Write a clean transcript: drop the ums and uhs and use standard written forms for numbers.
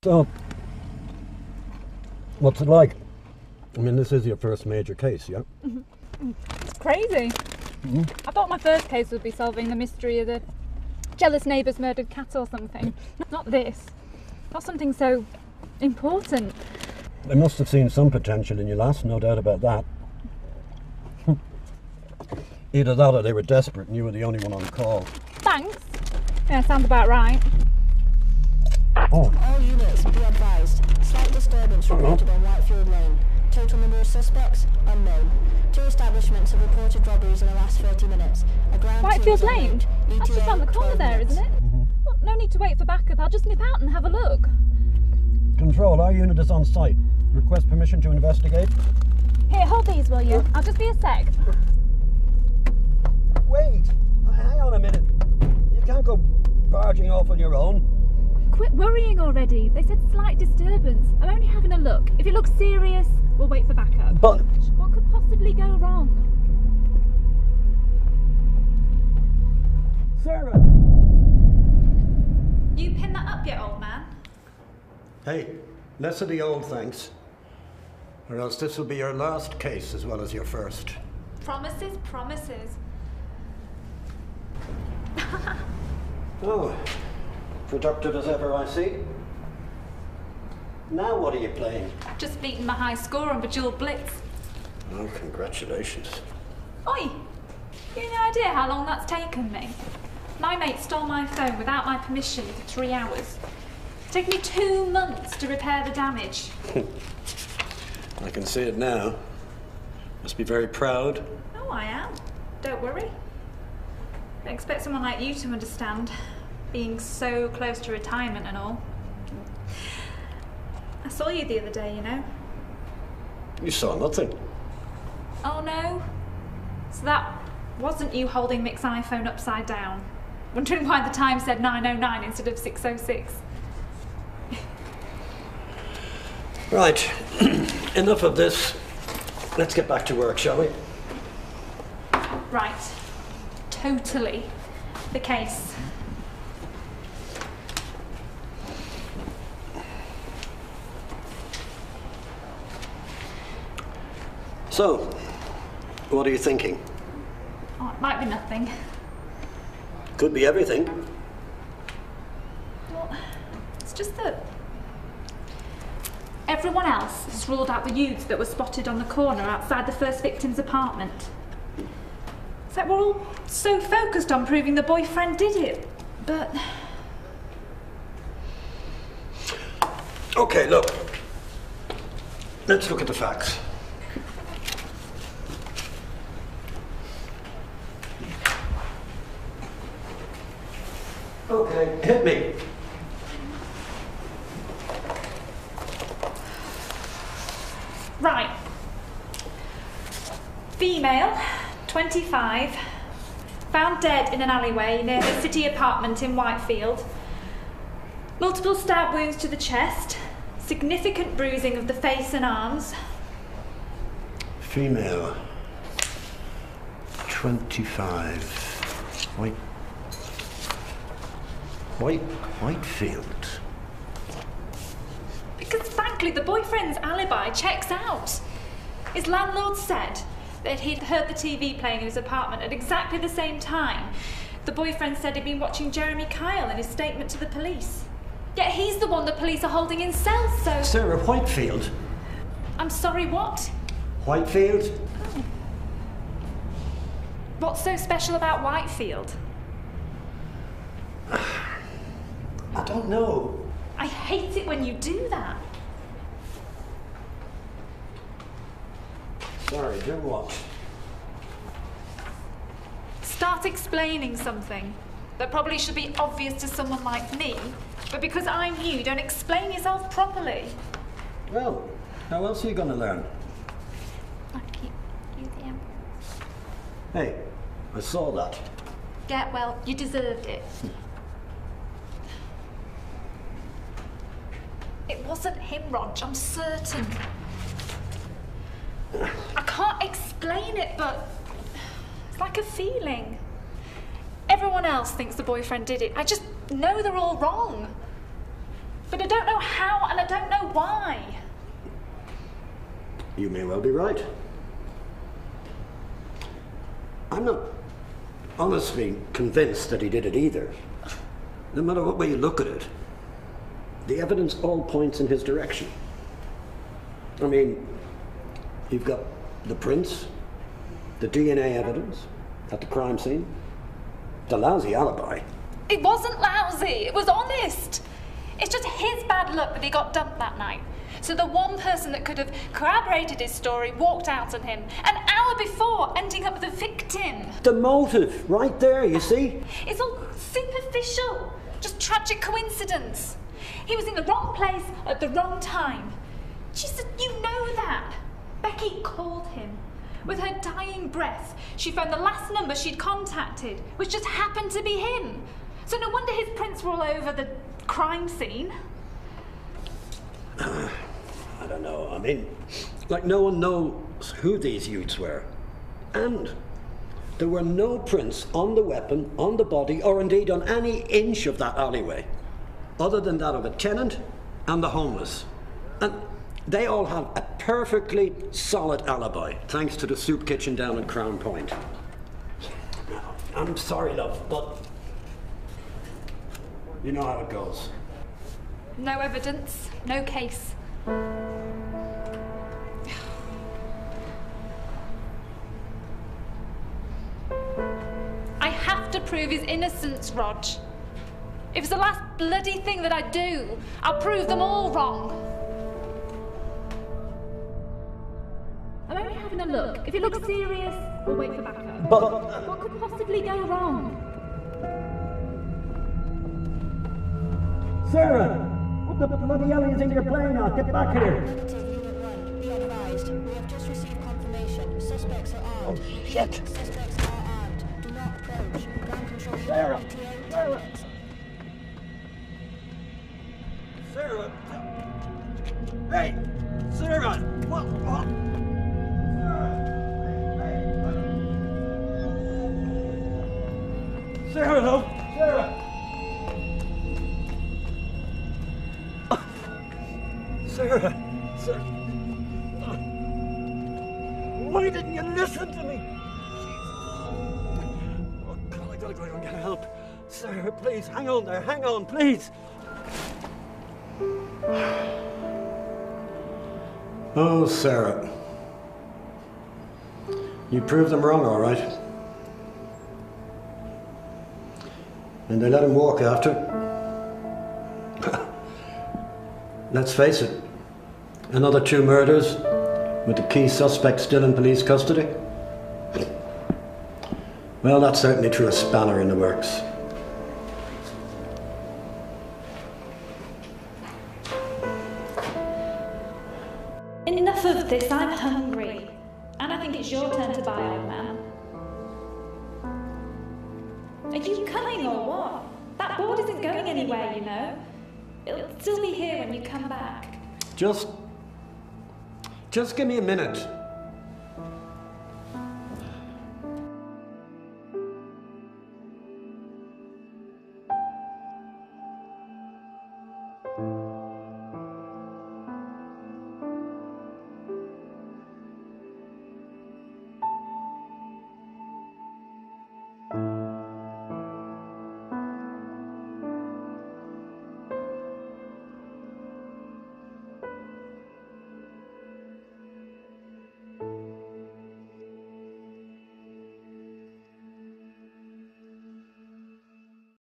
So, what's it like? I mean, this is your first major case, yeah? It's crazy. I thought my first case would be solving the mystery of the jealous neighbour's murdered cat or something. Not this. Not something so important. They must have seen some potential in you, lass, no doubt about that. Either that or they were desperate and you were the only one on call. Thanks. Yeah, sounds about right. Oh. All units, be advised. Slight disturbance reported on Whitefield Lane. Total number of suspects, unknown. 2 establishments have reported robberies in the last 30 minutes. A ground Whitefield team is en Lane? route. That's just ETA round the corner 12 there, minutes. isn't it? Well, no need to wait for backup. I'll just nip out and have a look. Control, our unit is on site. Request permission to investigate. Here, hold these, will you? I'll just be a sec. Wait! Hang on a minute. You can't go barging off on your own. Quit worrying already. They said slight disturbance. I'm only having a look. If it looks serious, we'll wait for backup. But... What could possibly go wrong? Sarah! You pinned that up yet, old man? Hey, less of the old thanks. Or else this will be your last case as well as your first. Promises, promises. Oh, productive as ever, I see. Now what are you playing? Just beaten my high score on Bejeweled Blitz. Oh, congratulations. Oi! You have no idea how long that's taken me? My mate stole my phone without my permission for 3 hours. It's taken me 2 months to repair the damage. I can see it now. Must be very proud. Oh, I am. Don't worry. I expect someone like you to understand, being so close to retirement and all. I saw you the other day, you know. You saw nothing. Oh no? So that wasn't you holding Mick's iPhone upside down, wondering why the time said 9:09 instead of 6:06. Right, enough of this. Let's get back to work, shall we? Right. Totally the case. So, what are you thinking? Oh, it might be nothing. Could be everything. Well, it's just that everyone else has ruled out the youths that were spotted on the corner outside the first victim's apartment. It's like we're all so focused on proving the boyfriend did it, but... Okay, look. Let's look at the facts. Okay, hit me. Right. Female, 25, found dead in an alleyway near her city apartment in Whitefield. Multiple stab wounds to the chest, significant bruising of the face and arms. Female. 25. Whitefield. Because frankly, the boyfriend's alibi checks out. His landlord said that he'd heard the TV playing in his apartment at exactly the same time. The boyfriend said he'd been watching Jeremy Kyle in his statement to the police. Yet he's the one the police are holding in cells, so... Sarah, Whitefield? I'm sorry, what? Whitefield? What's so special about Whitefield? I don't know. I hate it when you do that. Sorry, do what? Start explaining something that probably should be obvious to someone like me, but because I'm you, don't explain yourself properly. Well, how else are you going to learn? Thank you. You the emperor. Hey, I saw that. Yeah, well, you deserved it. It wasn't him, Rog, I'm certain. I can't explain it, but it's like a feeling. Everyone else thinks the boyfriend did it. I just know they're all wrong. But I don't know how and I don't know why. You may well be right. I'm not honestly convinced that he did it either. No matter what way you look at it, the evidence all points in his direction. I mean, you've got the prints, the DNA evidence at the crime scene, the lousy alibi. It wasn't lousy, it was honest. It's just his bad luck that he got dumped that night. So the one person that could have corroborated his story walked out on him an hour before, ending up the victim. The motive, right there, you see? It's all superficial, just tragic coincidence. He was in the wrong place at the wrong time. She said, you know that. Becky called him. With her dying breath, she found the last number she'd contacted, which just happened to be him. So no wonder his prints were all over the crime scene. I don't know. I mean, like, no one knows who these youths were. And there were no prints on the weapon, on the body, or indeed on any inch of that alleyway, other than that of a tenant and the homeless. And they all have a perfectly solid alibi, thanks to the soup kitchen down at Crown Point. I'm sorry, love, but you know how it goes. No evidence, no case. I have to prove his innocence, Rog. If it's the last bloody thing that I do, I'll prove them all wrong. I'm only having a look. If it looks serious, we'll wait for backup. But What could possibly go wrong? Sarah! What the bloody hell is in your plane now? Get back here! To Unit 1, be advised. We have just received confirmation. Suspects are armed. Oh, shit. Suspects are armed. Do not approach. Ground control. Sarah! ETA. Sarah! Sarah! Hey! Sarah! What? Sarah, no! Sarah! Sarah! Sarah! Why didn't you listen to me? Oh, God, I gotta go and get help. Sarah, please, hang on there, hang on, please! Oh, Sarah. You proved them wrong, all right. And they let him walk after. Let's face it, another 2 murders with the key suspect still in police custody. Well, that certainly threw a spanner in the works. Enough of this, I'm hungry. And I think it's your turn to buy, old man. Are you coming or what? That board isn't going anywhere, you know. It'll still be here when you come back. Just give me a minute.